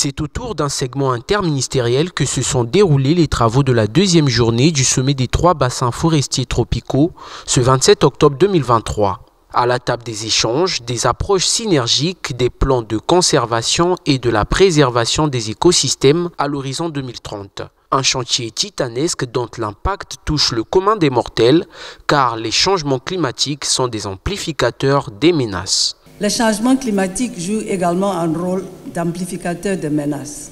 C'est autour d'un segment interministériel que se sont déroulés les travaux de la deuxième journée du sommet des 3 bassins forestiers tropicaux ce 27 octobre 2023. À la table des échanges, des approches synergiques, des plans de conservation et de la préservation des écosystèmes à l'horizon 2030. Un chantier titanesque dont l'impact touche le commun des mortels, car les changements climatiques sont des amplificateurs des menaces. Les changements climatiques jouent également un rôle d'amplificateur des menaces.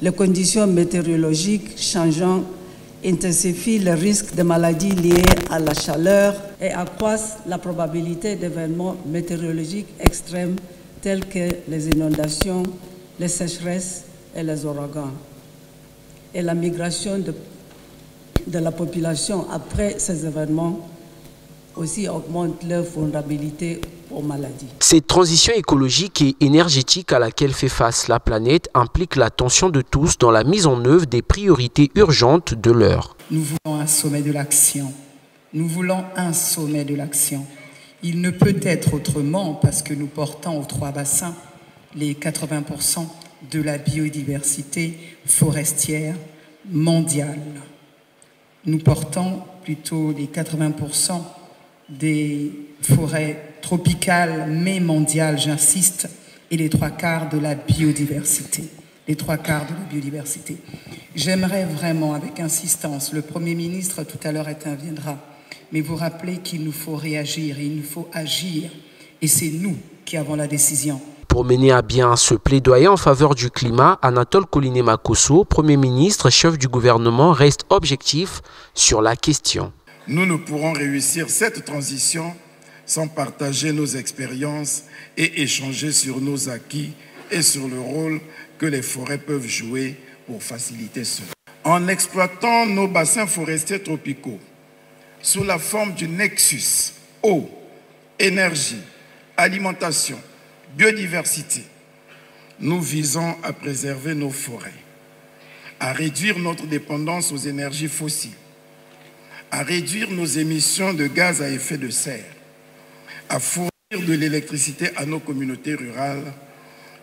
Les conditions météorologiques changeantes intensifient le risque de maladies liées à la chaleur et accroissent la probabilité d'événements météorologiques extrêmes tels que les inondations, les sécheresses et les ouragans. Et la migration de la population après ces événements aussi augmente leur vulnérabilité aux maladies. Cette transition écologique et énergétique à laquelle fait face la planète implique l'attention de tous dans la mise en œuvre des priorités urgentes de l'heure. Nous voulons un sommet de l'action. Nous voulons un sommet de l'action. Il ne peut être autrement parce que nous portons aux 3 bassins les 80% de la biodiversité forestière mondiale. Nous portons plutôt les 80% des forêts tropicales, mais mondiales, j'insiste, et les 3/4 de la biodiversité. Les 3/4 de la biodiversité. J'aimerais vraiment, avec insistance, le Premier ministre tout à l'heure interviendra, mais vous rappeler qu'il nous faut réagir, et il nous faut agir, et c'est nous qui avons la décision. Pour mener à bien ce plaidoyer en faveur du climat, Anatole Koliné-Makosso, Premier ministre, chef du gouvernement, reste objectif sur la question. Nous ne pourrons réussir cette transition sans partager nos expériences et échanger sur nos acquis et sur le rôle que les forêts peuvent jouer pour faciliter cela. En exploitant nos bassins forestiers tropicaux sous la forme du nexus eau, énergie, alimentation, biodiversité, nous visons à préserver nos forêts, à réduire notre dépendance aux énergies fossiles, à réduire nos émissions de gaz à effet de serre, à fournir de l'électricité à nos communautés rurales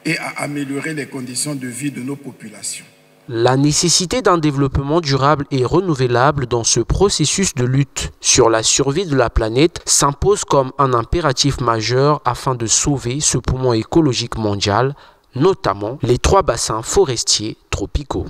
et à améliorer les conditions de vie de nos populations. La nécessité d'un développement durable et renouvelable dans ce processus de lutte sur la survie de la planète s'impose comme un impératif majeur afin de sauver ce poumon écologique mondial, notamment les 3 bassins forestiers tropicaux.